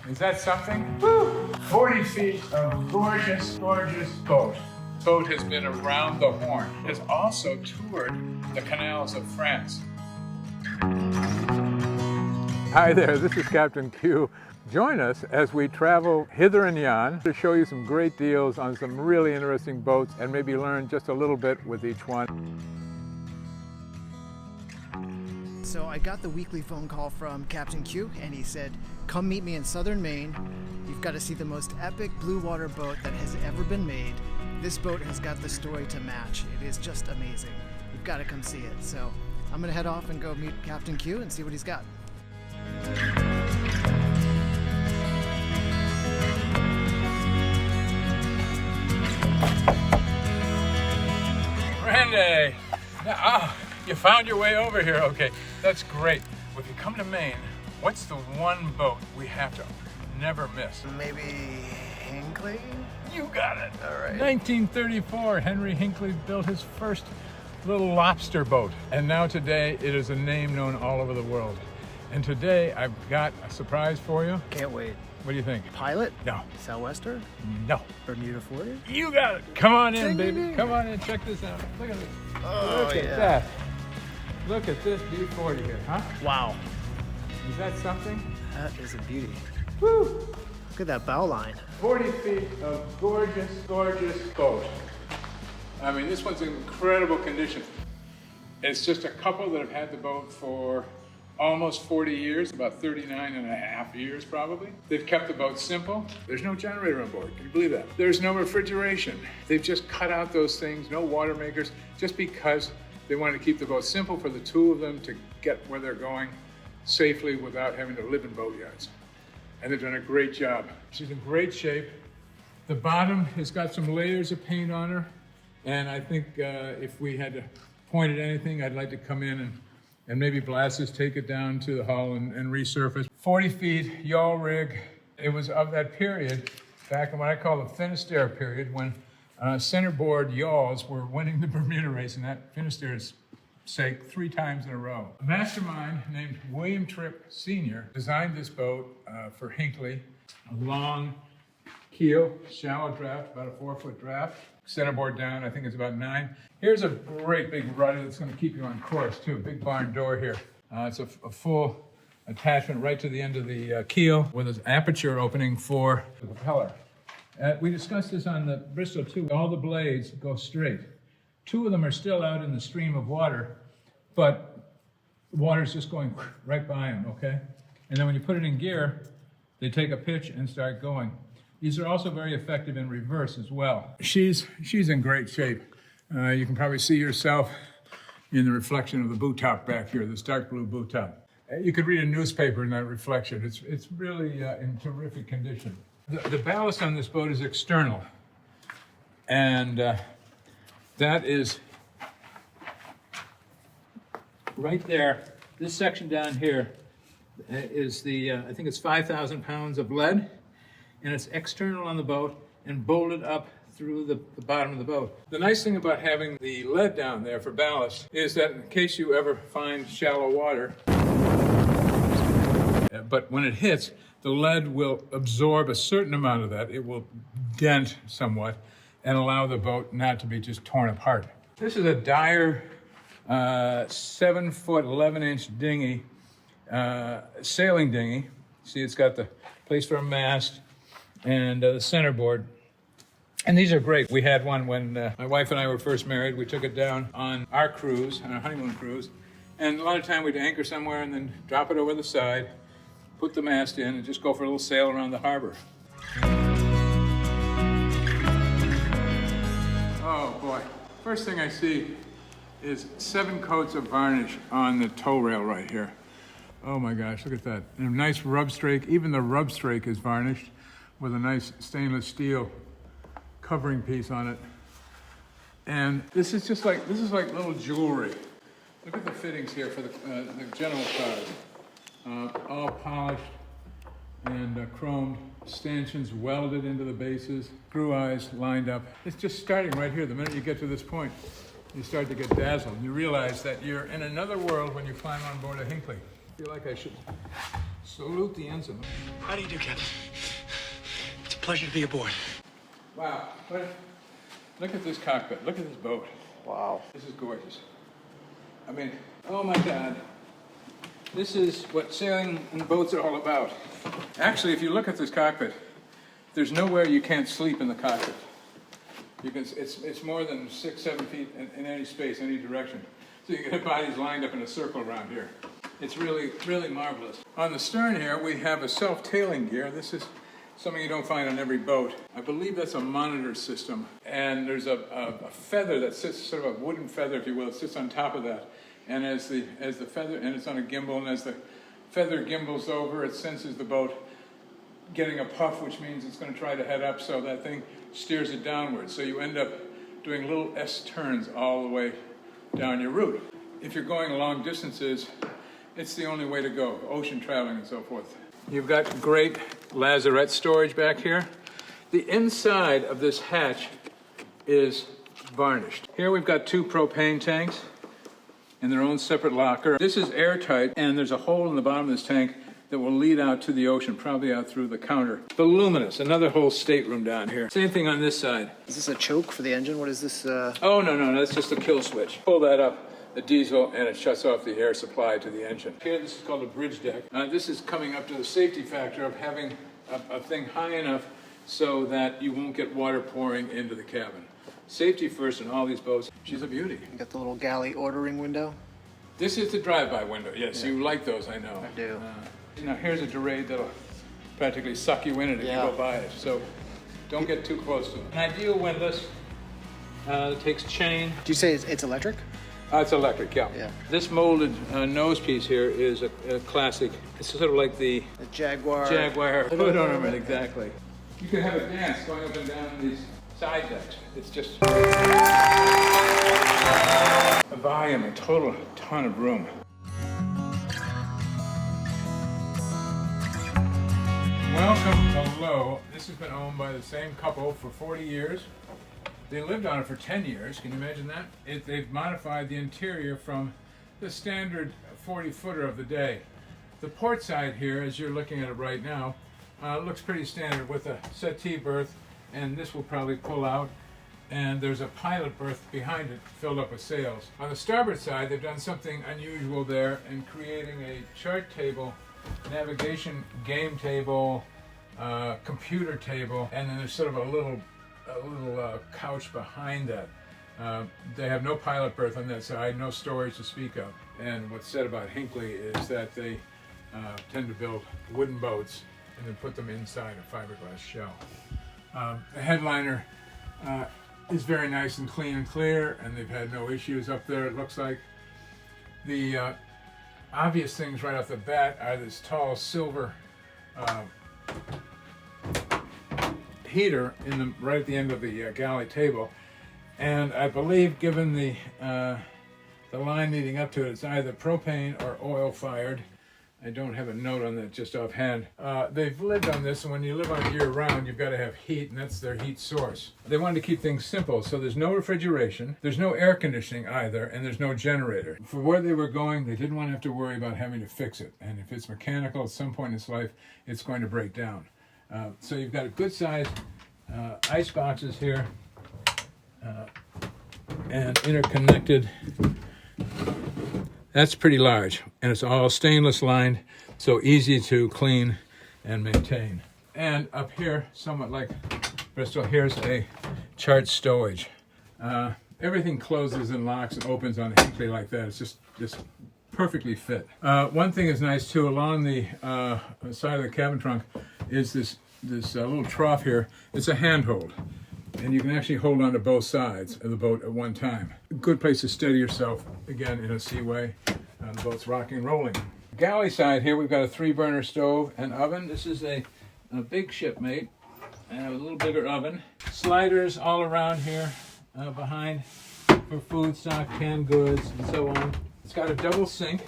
Is that something? Woo! 40 feet of gorgeous, gorgeous boat. Boat has been around the Horn. It has also toured the canals of France. Hi there, this is Captain Q. Join us as we travel hither and yon to show you some great deals on some really interesting boats and maybe learn just a little bit with each one. So I got the weekly phone call from Captain Q and he said, come meet me in southern Maine. You've got to see the most epic blue water boat that has ever been made. This boat has got the story to match. It is just amazing. You've got to come see it. So I'm going to head off and go meet Captain Q and see what he's got. Randy! You found your way over here. Okay, that's great. If you come to Maine, what's the one boat we have to never miss? Maybe Hinckley? You got it. All right. 1934, Henry Hinckley built his first little lobster boat. And now today, it is a name known all over the world. And today, I've got a surprise for you. Can't wait. What do you think? Pilot? No. Southwester? No. Bermuda 40? You got it. Come on in, Ding, baby. ding, ding. Come on in, check this out. Look at this. Oh, Look at yeah. that. Look at this B40 here, huh? Wow. Is that something? That is a beauty. Woo! Look at that bow line. 40 feet of gorgeous, gorgeous boat. I mean, this one's in incredible condition. It's just a couple that have had the boat for almost 40 years, about 39 and a half years probably. They've kept the boat simple. There's no generator on board, can you believe that? There's no refrigeration. They've just cut out those things, no water makers, just because they wanted to keep the boat simple for the two of them to get where they're going safely without having to live in boatyards. And they've done a great job. She's in great shape. The bottom has got some layers of paint on her. And I think if we had to point at anything, I'd like to come in and maybe blast this, take it down to the hull and resurface. 40 feet, yawl rig. It was of that period, back in what I call the Finisterre period, when centerboard yawls were winning the Bermuda race, and that Finisterre's sake 3 times in a row. A mastermind named William Tripp Sr. designed this boat for Hinckley. A long keel, shallow draft, about a 4-foot draft. Centerboard down, I think it's about 9. Here's a great big rudder that's going to keep you on course too. Big barn door here. It's a full attachment right to the end of the keel with an aperture opening for the propeller. We discussed this on the Bristol too. All the blades go straight. 2 of them are still out in the stream of water, but the water's just going right by them, okay? And then when you put it in gear, they take a pitch and start going. These are also very effective in reverse as well. She's in great shape. You can probably see yourself in the reflection of the boot top back here, this dark blue boot top. You could read a newspaper in that reflection. It's really in terrific condition. The ballast on this boat is external, and that is right there. This section down here is the, I think it's 5,000 pounds of lead, and it's external on the boat and bolted up through the bottom of the boat. The nice thing about having the lead down there for ballast is that in case you ever find shallow water, but when it hits, the lead will absorb a certain amount of that. It will dent somewhat and allow the boat not to be just torn apart. This is a Dyer 7-foot, 11-inch dinghy, sailing dinghy. See, it's got the place for a mast and the centerboard. And these are great. We had one when my wife and I were first married. We took it down on our cruise, on our honeymoon cruise. And a lot of time we'd anchor somewhere and then drop it over the side, put the mast in, and just go for a little sail around the harbor. Oh boy. First thing I see is 7 coats of varnish on the tow rail right here. Oh my gosh, look at that. And a nice rub strake. Even the rub strake is varnished with a nice stainless steel covering piece on it. And this is like little jewelry. Look at the fittings here for the general cars. All polished and chromed, stanchions welded into the bases, screw eyes lined up. It's just starting right here. The minute you get to this point, you start to get dazzled. You realize that you're in another world when you climb on board a Hinckley. I feel like I should Salute the ensign. How do you do, Captain? It's a pleasure to be aboard. Wow. Look at this cockpit. Look at this boat. Wow. This is gorgeous. I mean, oh my God. This is what sailing and boats are all about. Actually, if you look at this cockpit, there's nowhere you can't sleep in the cockpit. You can. It's more than 6-7 feet in any space, any direction. So you get bodies lined up in a circle around here. It's really, really marvelous. On the stern here, we have a self-tailing gear. This is something you don't find on every boat. I believe that's a monitor system. And there's a feather that sits, sort of a wooden feather, if you will, that sits on top of that. And as the feather, and it's on a gimbal, and as the feather gimbals over, it senses the boat getting a puff, which means it's going to try to head up, so that thing steers it downwards. So you end up doing little S turns all the way down your route. If you're going long distances, it's the only way to go, ocean traveling and so forth. You've got great lazarette storage back here. The inside of this hatch is varnished. Here we've got 2 propane tanks in their own separate locker. This is airtight, and there's a hole in the bottom of this tank that will lead out to the ocean, probably out through the counter. Voluminous, another whole stateroom down here. Same thing on this side. Is this a choke for the engine? What is this? Oh, no, that's just a kill switch. Pull that up, the diesel, and it shuts off the air supply to the engine. Here, this is called a bridge deck. This is coming up to the safety factor of having a thing high enough so that you won't get water pouring into the cabin. Safety first in all these boats. She's a beauty. You got the little galley ordering window? This is the drive-by window. Yes, Yeah. You like those, I know. I do. Now here's a Durade that'll practically suck you in it if you go by it. So don't get too close to it. An ideal windlass. It takes chain. Do you say it's electric? It's electric, yeah. Yeah. This molded nose piece here is a classic. It's sort of like the The Jaguar. hood ornament, exactly. You can have a dance going up and down these side decks. It's just a volume, a total ton of room. Welcome below. This has been owned by the same couple for 40 years. They lived on it for 10 years. Can you imagine that? They've modified the interior from the standard 40-footer of the day. The port side here, as you're looking at it right now, looks pretty standard with a settee berth, and this will probably pull out. And there's a pilot berth behind it filled up with sails. On the starboard side, they've done something unusual there in creating a chart table, navigation game table, computer table, and then there's sort of a little couch behind that. They have no pilot berth on that side, no storage to speak of. And what's said about Hinckley is that they tend to build wooden boats and then put them inside a fiberglass shell. The headliner is very nice and clean and clear, and they've had no issues up there, it looks like. The obvious things right off the bat are this tall silver heater right at the end of the galley table, and I believe, given the line leading up to it, it's either propane or oil fired. I don't have a note on that just offhand. They've lived on this, and when you live on it year-round, you've got to have heat, and that's their heat source. They wanted to keep things simple, so there's no refrigeration, there's no air conditioning either, and there's no generator. For where they were going, they didn't want to have to worry about having to fix it, and if it's mechanical at some point in its life, it's going to break down. So you've got a good-sized ice boxes here, and interconnected. That's pretty large, and it's all stainless lined, so easy to clean and maintain. And up here, somewhat like Bristol, here's a chart stowage. Everything closes and locks and opens on a Hinckley like that. It's just perfectly fit. One thing is nice too, along the side of the cabin trunk is this little trough here. It's a handhold, and you can actually hold on to both sides of the boat at one time. A good place to steady yourself, again, in a seaway. The boat's rocking and rolling. Galley side here, we've got a 3-burner stove and oven. This is a big shipmate, and a little bigger oven. Sliders all around here behind for food stock, canned goods, and so on. It's got a double sink,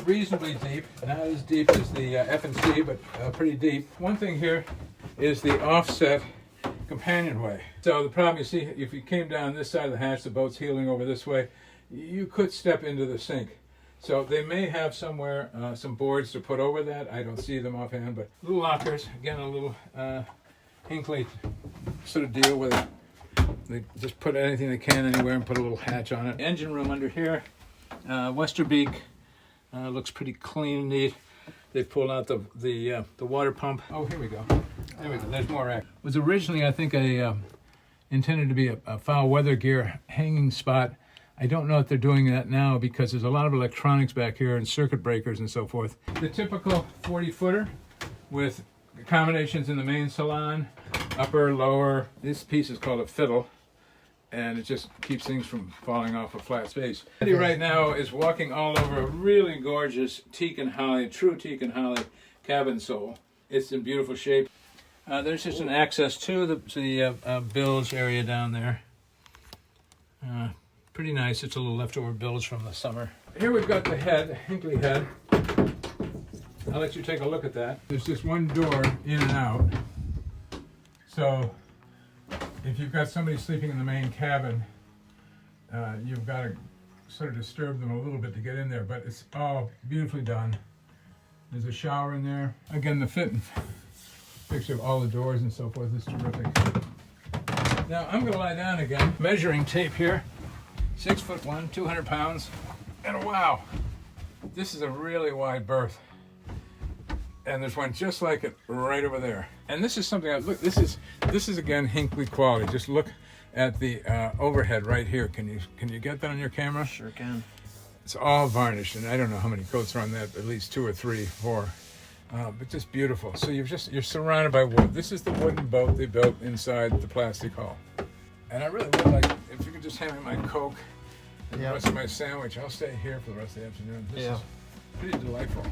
reasonably deep. Not as deep as the F&C, but pretty deep. One thing here is the offset companionway. So the problem, you see, if you came down this side of the hatch, the boat's heeling over this way, you could step into the sink. So they may have somewhere some boards to put over that. I don't see them offhand, but little lockers. Again, a little Hinckley sort of deal with it. They just put anything they can anywhere and put a little hatch on it. Engine room under here. Westerbeek looks pretty clean and neat. They pulled out the water pump. Oh, here we go. There we go. There's more rack. It was originally, I think, intended to be a foul weather gear hanging spot. I don't know if they're doing that now because there's a lot of electronics back here and circuit breakers and so forth. The typical 40-footer with accommodations in the main salon, upper, lower. This piece is called a fiddle, and it just keeps things from falling off a flat space. Eddie right now is walking all over a really gorgeous teak and holly, true teak and holly cabin sole. It's in beautiful shape. There's just an access to the bilge area down there. Pretty nice. It's a little leftover bilge from the summer. Here we've got the head, Hinckley head. I'll let you take a look at that. There's just one door in and out. So if you've got somebody sleeping in the main cabin, you've got to sort of disturb them a little bit to get in there, but it's all beautifully done. There's a shower in there. Again, the fit and picture of all the doors and so forth is terrific. Now I'm going to lie down again. Measuring tape here. 6'1", 200 pounds, and wow, this is a really wide berth. And there's one just like it right over there. And this is something look. This is again Hinckley quality. Just look at the overhead right here. Can you get that on your camera? Sure can. It's all varnished, and I don't know how many coats are on that. At least 2 or 3, 4. But just beautiful. So you're surrounded by wood. This is the wooden boat they built inside the plastic hull. And I really would like if you could just hand me my Coke and the rest of my sandwich. I'll stay here for the rest of the afternoon. This is pretty delightful.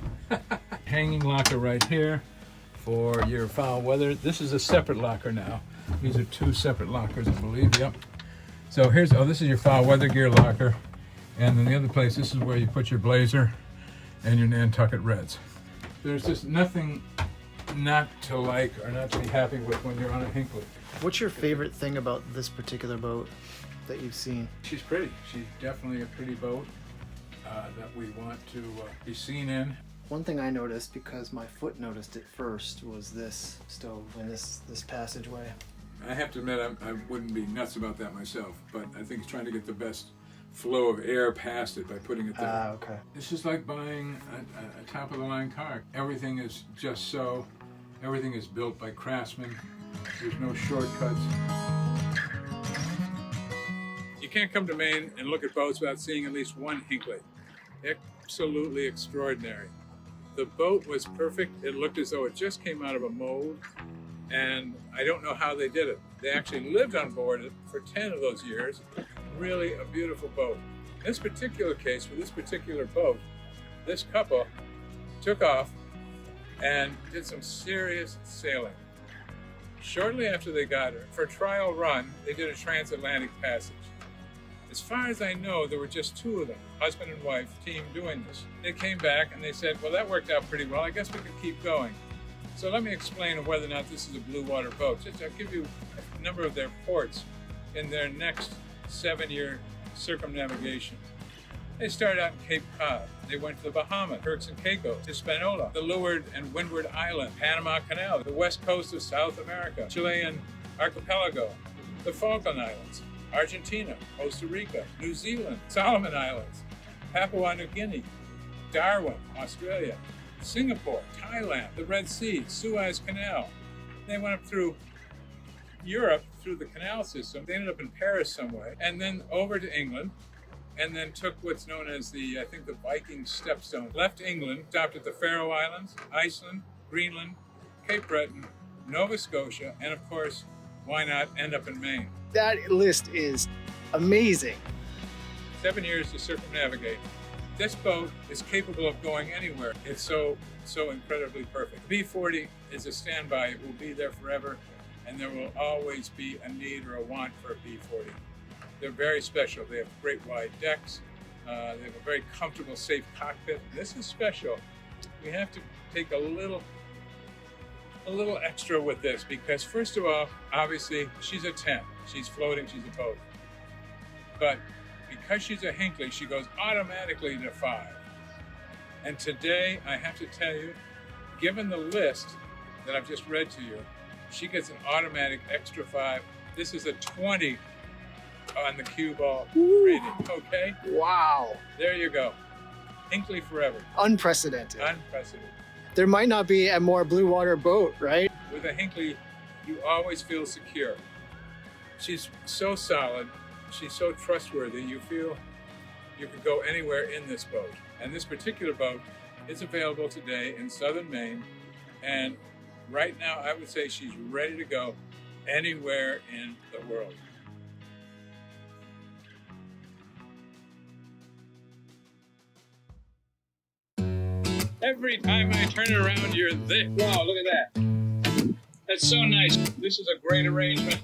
Hanging locker right here for your foul weather. This is a separate locker now. These are 2 separate lockers, I believe. Yep. So this is your foul weather gear locker. And then the other place, this is where you put your blazer and your Nantucket Reds. There's just nothing not to like or not to be happy with when you're on a Hinckley. What's your favorite thing about this particular boat that you've seen? She's pretty. She's definitely a pretty boat that we want to be seen in. One thing I noticed, because my foot noticed it first, was this stove and this passageway. I have to admit, I wouldn't be nuts about that myself, but I think it's trying to get the best flow of air past it by putting it there. Okay. This is like buying a top-of-the-line car. Everything is just so. Everything is built by craftsmen. There's no shortcuts. You can't come to Maine and look at boats without seeing at least one Hinckley. Absolutely extraordinary. The boat was perfect. It looked as though it just came out of a mold, and I don't know how they did it. They actually lived on board it for 10 of those years. Really a beautiful boat. In this particular case, with this particular boat, this couple took off and did some serious sailing. Shortly after they got her, for a trial run, they did a transatlantic passage. As far as I know, there were just 2 of them, husband and wife team, doing this. They came back and they said, well, that worked out pretty well. I guess we could keep going. So let me explain whether or not this is a blue water boat. I'll give you a number of their ports in their next 7-year circumnavigation. They started out in Cape Cod. They went to the Bahamas, Turks and Caicos, Hispaniola, the Leeward and Windward Island, Panama Canal, the west coast of South America, Chilean archipelago, the Falkland Islands, Argentina, Costa Rica, New Zealand, Solomon Islands, Papua New Guinea, Darwin, Australia, Singapore, Thailand, the Red Sea, Suez Canal. They went up through Europe through the canal system. They ended up in Paris some way, and then over to England, and then took what's known as the Viking Stepstone. Left England, stopped at the Faroe Islands, Iceland, Greenland, Cape Breton, Nova Scotia, and of course, why not end up in Maine? That list is amazing. 7 years to circumnavigate. This boat is capable of going anywhere. It's so incredibly perfect. B40 is a standby. It will be there forever, and there will always be a need or a want for a B40. They're very special. They have great wide decks. They have a very comfortable, safe cockpit. This is special. We have to take a little extra with this because, first of all, obviously, she's a 10. She's floating, she's a boat. But because she's a Hinckley, she goes automatically to 5. And today, I have to tell you, given the list that I've just read to you, she gets an automatic extra 5. This is a 20 on the cue ball rating, okay? Wow. There you go. Hinckley forever. Unprecedented. Unprecedented. There might not be a more blue water boat, right? With a Hinckley, you always feel secure. She's so solid, she's so trustworthy, you feel you could go anywhere in this boat. And this particular boat is available today in southern Maine, and right now I would say she's ready to go anywhere in the world. Every time I turn around, you're there. Wow, look at that. That's so nice. This is a great arrangement.